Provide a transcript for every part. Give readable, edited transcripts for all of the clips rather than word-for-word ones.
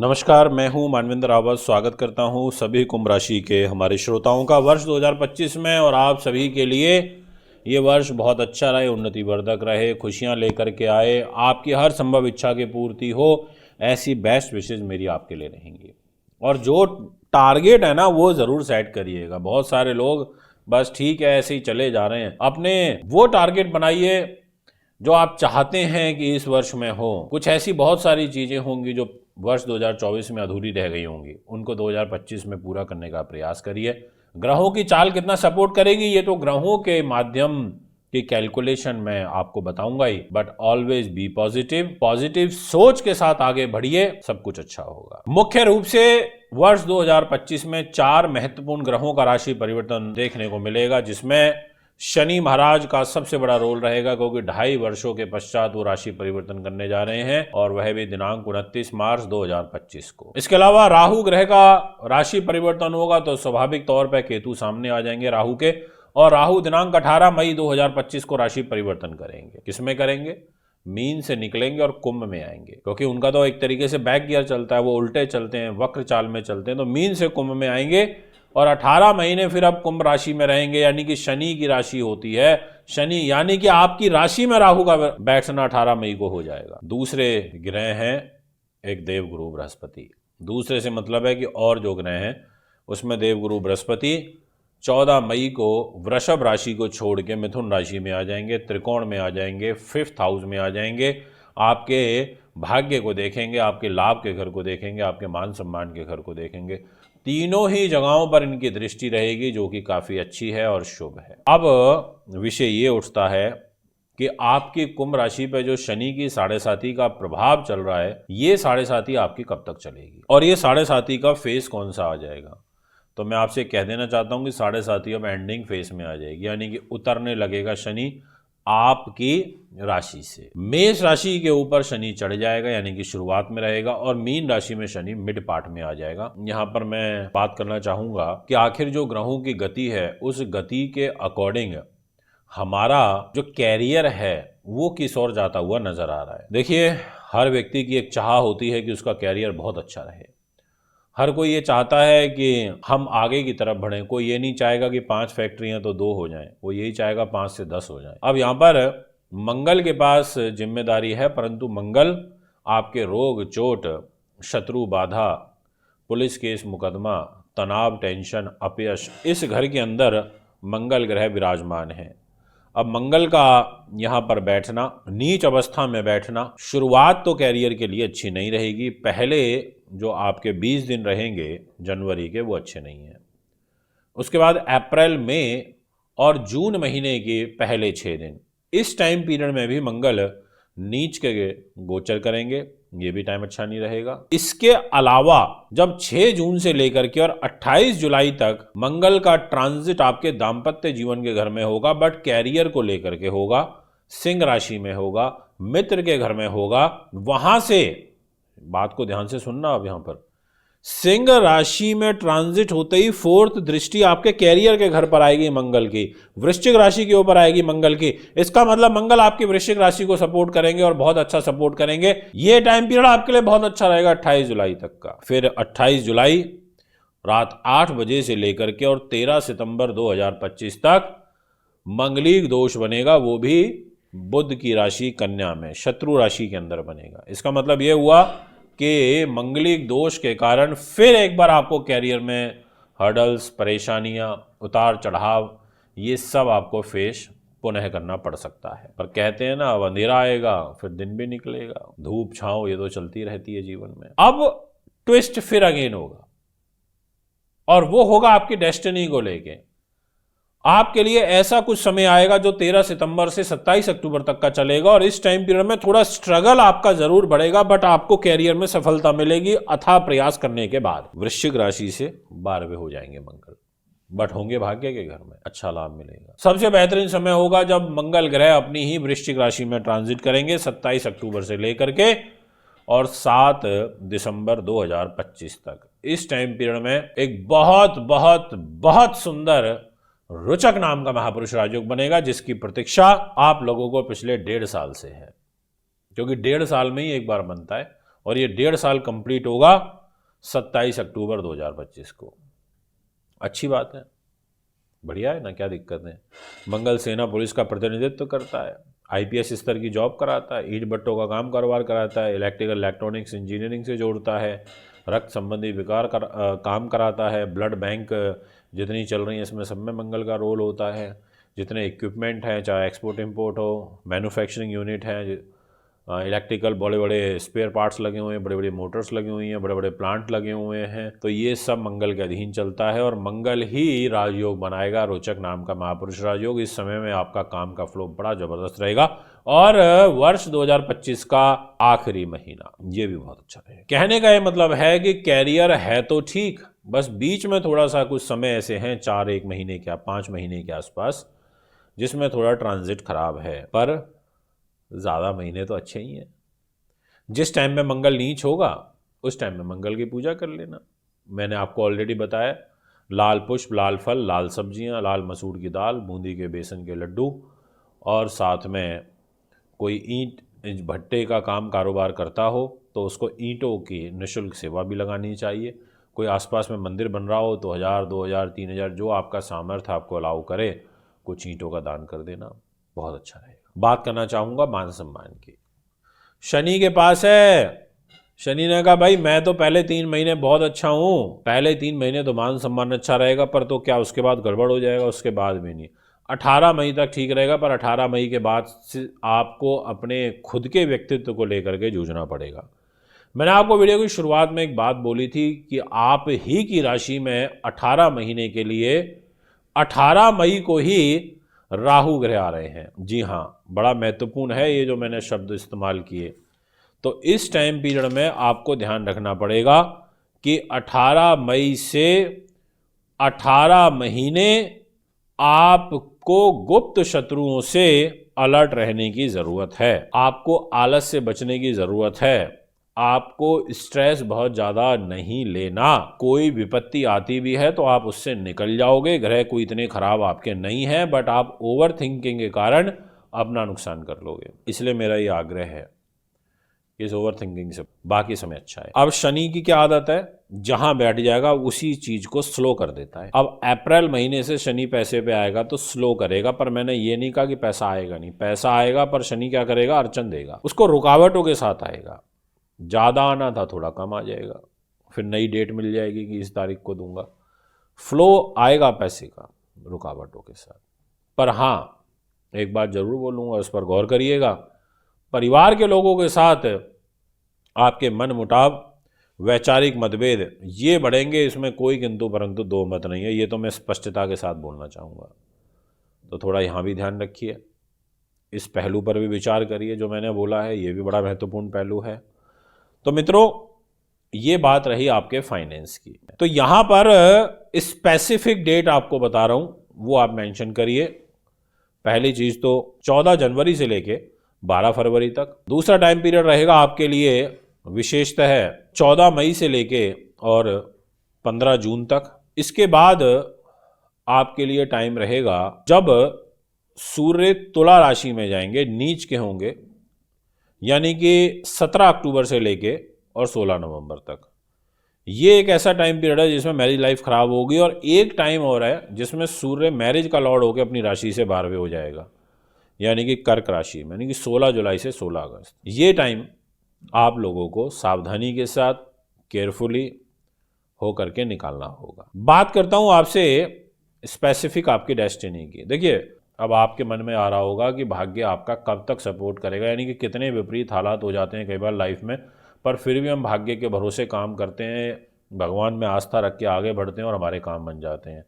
नमस्कार, मैं हूं मानवेंद्र रावत। स्वागत करता हूं सभी कुंभ राशि के हमारे श्रोताओं का वर्ष 2025 में। और आप सभी के लिए ये वर्ष बहुत अच्छा रहे, उन्नतिवर्धक रहे, खुशियां लेकर के आए, आपकी हर संभव इच्छा की पूर्ति हो, ऐसी बेस्ट विशेष मेरी आपके लिए रहेंगी। और जो टारगेट है ना वो ज़रूर सेट करिएगा। बहुत सारे लोग बस ठीक है ऐसे ही चले जा रहे हैं। अपने वो टारगेट बनाइए जो आप चाहते हैं कि इस वर्ष में हो। कुछ ऐसी बहुत सारी चीज़ें होंगी जो वर्ष 2024 में अधूरी रह गई होंगी, उनको 2025 में पूरा करने का प्रयास करिए। ग्रहों की चाल कितना सपोर्ट करेगी ये तो ग्रहों के माध्यम की कैलकुलेशन मैं आपको बताऊंगा ही, but always be positive. Positive सोच के साथ आगे बढ़िए, सब कुछ अच्छा होगा। मुख्य रूप से वर्ष 2025 में 4 महत्वपूर्ण ग्रहों का राशि परिवर्तन देखने को मिलेगा, जिसमें शनि महाराज का सबसे बड़ा रोल रहेगा, क्योंकि 2.5 वर्षों के पश्चात वो राशि परिवर्तन करने जा रहे हैं, और वह भी दिनांक 29 मार्च 2025 को। इसके अलावा राहु ग्रह का राशि परिवर्तन होगा तो स्वाभाविक तौर पर केतु सामने आ जाएंगे राहु के, और राहु दिनांक 18 मई 2025 को राशि परिवर्तन करेंगे। किसमें करेंगे? मीन से निकलेंगे और कुंभ में आएंगे, क्योंकि उनका तो एक तरीके से बैक गियर चलता है, वो उल्टे चलते हैं, वक्र चाल में चलते हैं। तो मीन से कुंभ में आएंगे और 18 महीने फिर अब कुंभ राशि में रहेंगे, यानी कि शनि की राशि होती है। शनि यानी कि आपकी राशि में राहु का बैठना 18 मई को हो जाएगा। दूसरे ग्रह हैं एक देवगुरु बृहस्पति। दूसरे से मतलब है कि और जो ग्रह हैं उसमें देवगुरु बृहस्पति 14 मई को वृषभ राशि को छोड़ के मिथुन राशि में आ जाएंगे, त्रिकोण में आ जाएंगे, 5th हाउस में आ जाएंगे। आपके भाग्य को देखेंगे, आपके लाभ के घर को देखेंगे, आपके मान सम्मान के घर को देखेंगे। तीनों ही जगहों पर इनकी दृष्टि रहेगी, जो कि काफ़ी अच्छी है और शुभ है। अब विषय ये उठता है कि आपकी कुंभ राशि पर जो शनि की 7.5 का प्रभाव चल रहा है, ये 7.5 आपकी कब तक चलेगी और ये 7.5 का फेस कौन सा आ जाएगा? तो मैं आपसे कह देना चाहता हूँ कि 7.5 अब एंडिंग फेस में आ जाएगी, यानी कि उतरने लगेगा शनि आपकी राशि से। मेष राशि के ऊपर शनि चढ़ जाएगा, यानी कि शुरुआत में रहेगा, और मीन राशि में शनि मिड पार्ट में आ जाएगा। यहाँ पर मैं बात करना चाहूँगा कि आखिर जो ग्रहों की गति है, उस गति के अकॉर्डिंग हमारा जो कैरियर है वो किस ओर जाता हुआ नजर आ रहा है। देखिए, हर व्यक्ति की एक चाह होती है कि उसका कैरियर बहुत अच्छा रहे। हर कोई ये चाहता है कि हम आगे की तरफ बढ़ें। कोई ये नहीं चाहेगा कि 5 फैक्ट्रियां तो 2 हो जाएं, वो यही चाहेगा 5 से 10 हो जाएं। अब यहाँ पर मंगल के पास जिम्मेदारी है, परंतु मंगल आपके रोग, चोट, शत्रु, बाधा, पुलिस केस, मुकदमा, तनाव, टेंशन, अपयश, इस घर के अंदर मंगल ग्रह विराजमान है। अब मंगल का यहाँ पर बैठना, नीच अवस्था में बैठना, शुरुआत तो कैरियर के लिए अच्छी नहीं रहेगी। पहले जो आपके 20 दिन रहेंगे जनवरी के, वो अच्छे नहीं हैं। उसके बाद अप्रैल, मई और जून महीने के पहले 6 दिन, इस टाइम पीरियड में भी मंगल नीच के गोचर करेंगे, ये भी टाइम अच्छा नहीं रहेगा। इसके अलावा जब 6 जून से लेकर के और 28 जुलाई तक मंगल का ट्रांजिट आपके दाम्पत्य जीवन के घर में होगा, बट कैरियर को लेकर के होगा, सिंह राशि में होगा, मित्र के घर में होगा। वहां से बात को ध्यान से सुनना। अब यहां पर सिंह राशि में ट्रांजिट होते ही 4th दृष्टि आपके कैरियर के घर पर आएगी मंगल की, वृश्चिक राशि के ऊपर आएगी मंगल की। इसका मतलब मंगल आपकी वृश्चिक राशि को सपोर्ट करेंगे और बहुत अच्छा सपोर्ट करेंगे। ये टाइम पीरियड आपके लिए बहुत अच्छा रहेगा 28 जुलाई तक का। फिर 28 जुलाई रात 8 बजे से लेकर के और 13 सितंबर 2025 तक मंगलिक दोष बनेगा, वो भी बुध की राशि कन्या में, शत्रु राशि के अंदर बनेगा। इसका मतलब ये हुआ कि मंगलिक दोष के कारण फिर एक बार आपको कैरियर में हर्डल्स, परेशानियां, उतार चढ़ाव, ये सब आपको फेस पुनः करना पड़ सकता है। पर कहते हैं ना, अब अंधेरा आएगा फिर दिन भी निकलेगा, धूप छांव ये तो चलती रहती है जीवन में। अब ट्विस्ट फिर अगेन होगा, और वो होगा आपकी डेस्टिनी को लेके। आपके लिए ऐसा कुछ समय आएगा जो 13 सितंबर से 27 अक्टूबर तक का चलेगा, और इस टाइम पीरियड में थोड़ा स्ट्रगल आपका जरूर बढ़ेगा, बट आपको कैरियर में सफलता मिलेगी अथाह प्रयास करने के बाद। वृश्चिक राशि से 12वें हो जाएंगे मंगल, बट होंगे भाग्य के घर में, अच्छा लाभ मिलेगा। सबसे बेहतरीन समय होगा जब मंगल ग्रह अपनी ही वृश्चिक राशि में ट्रांजिट करेंगे 27 अक्टूबर से लेकर के और 7 दिसंबर 2025 तक। इस टाइम पीरियड में एक बहुत बहुत बहुत सुंदर रोचक नाम का महापुरुष राजयोग बनेगा, जिसकी प्रतीक्षा आप लोगों को पिछले 1.5 साल से है, क्योंकि 1.5 साल में ही एक बार बनता है, और ये 1.5 साल कंप्लीट होगा 27 अक्टूबर 2025 को। अच्छी बात है, बढ़िया है ना, क्या दिक्कत है। मंगल सेना पुलिस का प्रतिनिधित्व करता है, आईपीएस स्तर की जॉब कराता है, ईंट भट्टों का काम कारोबार कराता है, इलेक्ट्रिकल इलेक्ट्रॉनिक्स इंजीनियरिंग से जोड़ता है, रक्त संबंधी विकार काम कराता है, ब्लड बैंक जितनी चल रही है इसमें सब में मंगल का रोल होता है। जितने इक्विपमेंट हैं, चाहे एक्सपोर्ट इंपोर्ट हो, मैन्युफैक्चरिंग यूनिट है, इलेक्ट्रिकल बड़े बड़े स्पेयर पार्ट्स लगे हुए हैं, बड़े बड़े मोटर्स लगे हुई हैं, बड़े बड़े प्लांट लगे हुए हैं, तो ये सब मंगल के अधीन चलता है। और मंगल ही राजयोग बनाएगा, रोचक नाम का महापुरुष राजयोग। इस समय में आपका काम का फ्लो बड़ा ज़बरदस्त रहेगा। और वर्ष 2025 का आखिरी महीना ये भी बहुत अच्छा है। कहने का ये मतलब है कि कैरियर है तो ठीक, बस बीच में थोड़ा सा कुछ समय ऐसे हैं 4-1 महीने क्या 5 महीने के आसपास जिसमें थोड़ा ट्रांजिट खराब है, पर ज़्यादा महीने तो अच्छे ही हैं। जिस टाइम में मंगल नीच होगा उस टाइम में मंगल की पूजा कर लेना। मैंने आपको ऑलरेडी बताया, लाल पुष्प, लाल फल, लाल सब्जियां, लाल मसूर की दाल, बूंदी के बेसन के लड्डू, और साथ में कोई ईंट भट्टे का काम कारोबार करता हो तो उसको ईंटों की निःशुल्क सेवा भी लगानी चाहिए। कोई आसपास में मंदिर बन रहा हो तो 1000, 2000, 3000 जो आपका सामर्थ्य आपको अलाउ करे, कुछ ईंटों का दान कर देना, बहुत अच्छा रहेगा। बात करना चाहूँगा मान सम्मान की। शनि के पास है, शनि ने कहा भाई मैं तो पहले 3 महीने बहुत अच्छा हूँ, पहले 3 महीने तो मान सम्मान अच्छा रहेगा, पर तो क्या उसके बाद गड़बड़ हो जाएगा, उसके बाद भी नहीं। 18 मई तक ठीक रहेगा, पर 18 मई के बाद से आपको अपने खुद के व्यक्तित्व को लेकर के जूझना पड़ेगा। मैंने आपको वीडियो की शुरुआत में एक बात बोली थी कि आप ही की राशि में 18 महीने के लिए 18 मई को ही राहु ग्रह आ रहे हैं। जी हाँ, बड़ा महत्वपूर्ण है ये जो मैंने शब्द इस्तेमाल किए। तो इस टाइम पीरियड में आपको ध्यान रखना पड़ेगा कि 18 मई से 18 महीने आपको गुप्त शत्रुओं से अलर्ट रहने की ज़रूरत है। आपको आलस से बचने की ज़रूरत है। आपको स्ट्रेस बहुत ज़्यादा नहीं लेना। कोई विपत्ति आती भी है तो आप उससे निकल जाओगे। ग्रह कोई इतने खराब आपके नहीं हैं, बट आप ओवर थिंकिंग के कारण अपना नुकसान कर लोगे। इसलिए मेरा ये आग्रह है इस ओवर थिंकिंग से, बाकी समय अच्छा है। अब शनि की क्या आदत है, जहां बैठ जाएगा उसी चीज को स्लो कर देता है। अब अप्रैल महीने से शनि पैसे पे आएगा तो स्लो करेगा, पर मैंने ये नहीं कहा कि पैसा आएगा नहीं, पैसा आएगा, पर शनि क्या करेगा, अड़चन देगा। उसको रुकावटों के साथ आएगा। ज़्यादा आना था थोड़ा कम आ जाएगा, फिर नई डेट मिल जाएगी कि इस तारीख को दूंगा। फ्लो आएगा पैसे का रुकावटों के साथ। पर हाँ, एक बात जरूर बोलूँगा, उस पर गौर करिएगा। परिवार के लोगों के साथ आपके मन मुटाव, वैचारिक मतभेद ये बढ़ेंगे, इसमें कोई किंतु परंतु दो मत नहीं है। ये तो मैं स्पष्टता के साथ बोलना चाहूँगा। तो थोड़ा यहाँ भी ध्यान रखिए, इस पहलू पर भी विचार करिए। जो मैंने बोला है ये भी बड़ा महत्वपूर्ण पहलू है। तो मित्रों, ये बात रही आपके फाइनेंस की। तो यहाँ पर स्पेसिफिक डेट आपको बता रहा हूँ, वो आप मेंशन करिए। पहली चीज़ तो 14 जनवरी से लेके 12 फरवरी तक। दूसरा टाइम पीरियड रहेगा आपके लिए विशेषतः 14 मई से लेके और 15 जून तक। इसके बाद आपके लिए टाइम रहेगा जब सूर्य तुला राशि में जाएंगे, नीच के होंगे, यानी कि 17 अक्टूबर से लेके और 16 नवंबर तक। ये एक ऐसा टाइम पीरियड है जिसमें मैरिज लाइफ खराब होगी। और एक टाइम और है जिसमें सूर्य मैरिज का लॉर्ड होकर अपनी राशि से 12वें हो जाएगा, यानी कि कर्क राशि में, यानी कि 16 जुलाई से 16 अगस्त। ये टाइम आप लोगों को सावधानी के साथ केयरफुली हो करके निकालना होगा। बात करता हूँ आपसे स्पेसिफिक आपकी डेस्टिनी की। देखिए, अब आपके मन में आ रहा होगा कि भाग्य आपका कब तक सपोर्ट करेगा, यानी कि कितने विपरीत हालात हो जाते हैं कई बार लाइफ में, पर फिर भी हम भाग्य के भरोसे काम करते हैं, भगवान में आस्था रख के आगे बढ़ते हैं और हमारे काम बन जाते हैं।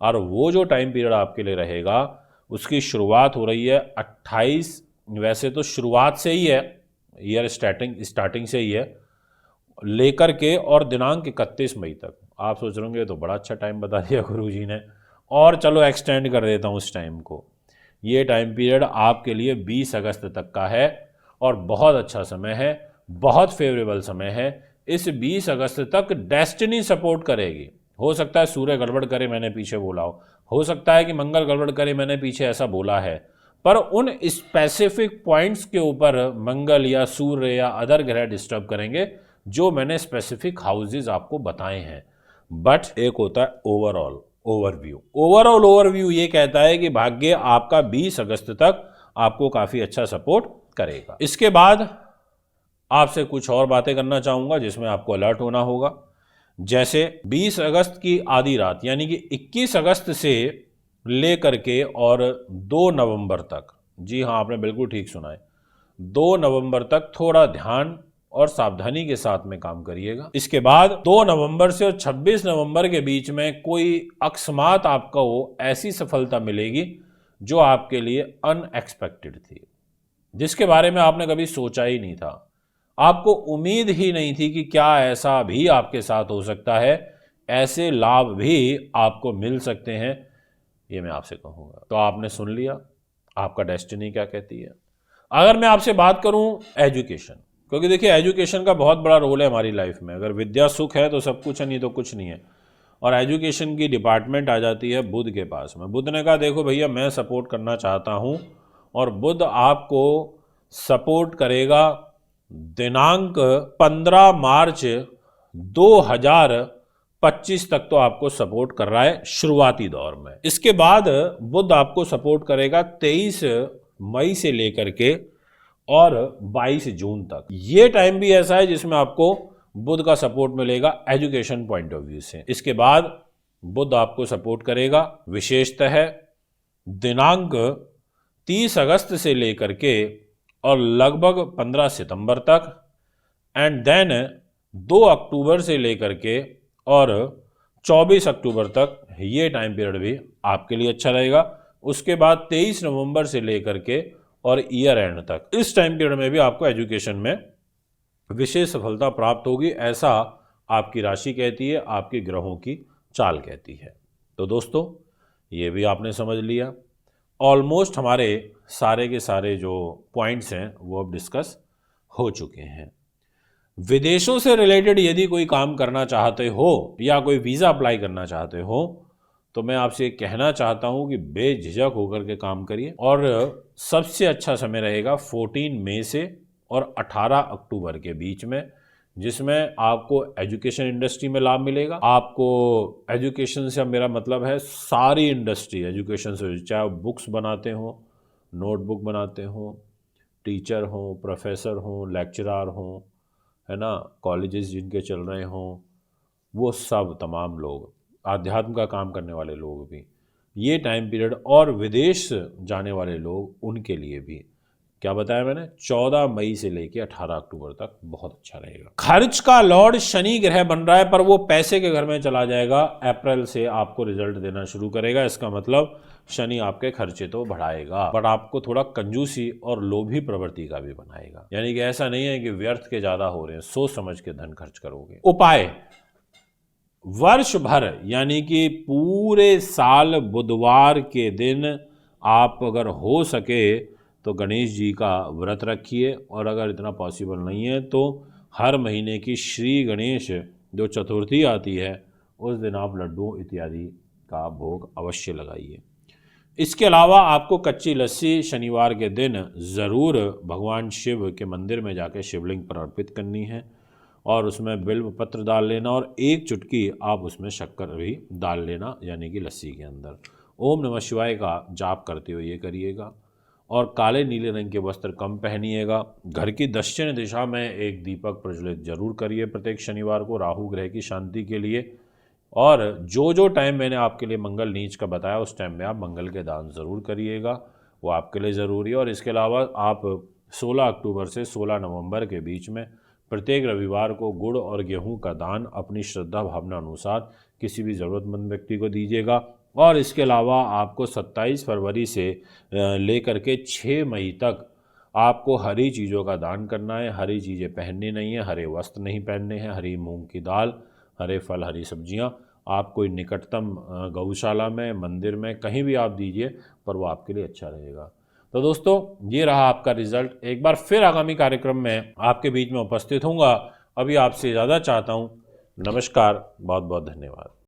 और वो जो टाइम पीरियड आपके लिए रहेगा उसकी शुरुआत हो रही है 28, वैसे तो शुरुआत से ही है, ईयर स्टार्टिंग से ही है, लेकर के और दिनांक 31 मई तक। आप सोच रहे होंगे तो बड़ा अच्छा टाइम बता दिया गुरुजी ने, और चलो एक्सटेंड कर देता हूँ उस टाइम को। ये टाइम पीरियड आपके लिए 20 अगस्त तक का है और बहुत अच्छा समय है, बहुत फेवरेबल समय है। इस 20 अगस्त तक डेस्टिनी सपोर्ट करेगी। हो सकता है सूर्य गड़बड़ करे, मैंने पीछे बोला हो सकता है कि मंगल गड़बड़ करे, मैंने पीछे ऐसा बोला है, पर उन स्पेसिफिक पॉइंट्स के ऊपर मंगल या सूर्य या अदर ग्रह डिस्टर्ब करेंगे जो मैंने स्पेसिफिक हाउसेज आपको बताए हैं। बट एक होता है ओवरऑल ओवरव्यू। ओवरऑल ओवरव्यू ये कहता है कि भाग्य आपका 20 अगस्त तक आपको काफ़ी अच्छा सपोर्ट करेगा। इसके बाद आपसे कुछ और बातें करना चाहूँगा जिसमें आपको अलर्ट होना होगा। जैसे 20 अगस्त की आधी रात यानी कि 21 अगस्त से लेकर के और 2 नवंबर तक, जी हाँ आपने बिल्कुल ठीक सुना है, 2 नवंबर तक थोड़ा ध्यान और सावधानी के साथ में काम करिएगा। इसके बाद 2 नवंबर से और 26 नवंबर के बीच में कोई अकस्मात आपको ऐसी सफलता मिलेगी जो आपके लिए अनएक्सपेक्टेड थी, जिसके बारे में आपने कभी सोचा ही नहीं था, आपको उम्मीद ही नहीं थी कि क्या ऐसा भी आपके साथ हो सकता है, ऐसे लाभ भी आपको मिल सकते हैं, ये मैं आपसे कहूँगा। तो आपने सुन लिया आपका डेस्टिनी क्या कहती है। अगर मैं आपसे बात करूँ एजुकेशन, क्योंकि देखिए एजुकेशन का बहुत बड़ा रोल है हमारी लाइफ में। अगर विद्या सुख है तो सब कुछ है, नहीं तो कुछ नहीं है। और एजुकेशन की डिपार्टमेंट आ जाती है बुध के पास में। बुध ने कहा देखो भैया मैं सपोर्ट करना चाहता हूँ, और बुध आपको सपोर्ट करेगा दिनांक 15 मार्च 2025 तक, तो आपको सपोर्ट कर रहा है शुरुआती दौर में। इसके बाद बुध आपको सपोर्ट करेगा 23 मई से लेकर के और 22 जून तक। ये टाइम भी ऐसा है जिसमें आपको बुध का सपोर्ट मिलेगा एजुकेशन पॉइंट ऑफ व्यू से। इसके बाद बुध आपको सपोर्ट करेगा विशेषतः दिनांक 30 अगस्त से लेकर के और लगभग 15 सितंबर तक, एंड देन 2 अक्टूबर से लेकर के और 24 अक्टूबर तक, ये टाइम पीरियड भी आपके लिए अच्छा रहेगा। उसके बाद 23 नवंबर से लेकर के और ईयर एंड तक, इस टाइम पीरियड में भी आपको एजुकेशन में विशेष सफलता प्राप्त होगी, ऐसा आपकी राशि कहती है, आपके ग्रहों की चाल कहती है। तो दोस्तों ये भी आपने समझ लिया। ऑलमोस्ट हमारे सारे के सारे जो पॉइंट्स हैं वो अब डिस्कस हो चुके हैं। विदेशों से रिलेटेड यदि कोई काम करना चाहते हो या कोई वीज़ा अप्लाई करना चाहते हो तो मैं आपसे कहना चाहता हूं कि बेझिझक होकर के काम करिए। और सबसे अच्छा समय रहेगा 14 मई से और 18 अक्टूबर के बीच में, जिसमें आपको एजुकेशन इंडस्ट्री में लाभ मिलेगा। आपको एजुकेशन से मेरा मतलब है सारी इंडस्ट्री एजुकेशन से, चाहे बुक्स बनाते हो, नोटबुक बनाते हो, टीचर हो, प्रोफेसर हो, लेक्चरार हो, है ना, कॉलेजेस जिनके चल रहे हों, वो सब तमाम लोग, आध्यात्म का काम करने वाले लोग भी, ये टाइम पीरियड, और विदेश जाने वाले लोग, उनके लिए भी क्या बताया मैंने, 14 मई से लेकर 18 अक्टूबर तक बहुत अच्छा रहेगा। खर्च का लॉर्ड शनि ग्रह बन रहा है, पर वो पैसे के घर में चला जाएगा। अप्रैल से आपको रिजल्ट देना शुरू करेगा। इसका मतलब शनि आपके खर्चे तो बढ़ाएगा, बट आपको थोड़ा कंजूसी और लोभी प्रवृत्ति का भी बनाएगा। यानी कि ऐसा नहीं है कि व्यर्थ के ज्यादा हो रहे हैं, सोच समझ के धन खर्च करोगे। उपाय, वर्ष भर यानी कि पूरे साल बुधवार के दिन आप अगर हो सके तो गणेश जी का व्रत रखिए, और अगर इतना पॉसिबल नहीं है तो हर महीने की श्री गणेश जो चतुर्थी आती है उस दिन आप लड्डू इत्यादि का भोग अवश्य लगाइए। इसके अलावा आपको कच्ची लस्सी शनिवार के दिन ज़रूर भगवान शिव के मंदिर में जाकर शिवलिंग पर अर्पित करनी है, और उसमें बिल्व पत्र डाल लेना, और 1 चुटकी आप उसमें शक्कर भी डाल लेना, यानी कि लस्सी के अंदर। ओम नमः शिवाय का जाप करते हुए ये करिएगा। और काले नीले रंग के वस्त्र कम पहनिएगा। घर की दक्षिण दिशा में एक दीपक प्रज्वलित जरूर करिए प्रत्येक शनिवार को, राहु ग्रह की शांति के लिए। और जो टाइम मैंने आपके लिए मंगल नीच का बताया उस टाइम में आप मंगल के दान ज़रूर करिएगा, वो आपके लिए ज़रूरी है। और इसके अलावा आप 16 अक्टूबर से 16 नवंबर के बीच में प्रत्येक रविवार को गुड़ और गेहूं का दान अपनी श्रद्धा भावना अनुसार किसी भी ज़रूरतमंद व्यक्ति को दीजिएगा। और इसके अलावा आपको 27 फरवरी से लेकर के 6 मई तक आपको हरी चीज़ों का दान करना है। हरी चीज़ें पहननी नहीं है, हरे वस्त्र नहीं पहनने हैं, हरी मूंग की दाल, हरे फल, हरी सब्जियां आप कोई निकटतम गौशाला में, मंदिर में, कहीं भी आप दीजिए, पर वो आपके लिए अच्छा रहेगा। तो दोस्तों ये रहा आपका रिजल्ट। एक बार फिर आगामी कार्यक्रम में आपके बीच में उपस्थित होऊंगा। अभी आपसे ज़्यादा चाहता हूँ। नमस्कार, बहुत बहुत धन्यवाद।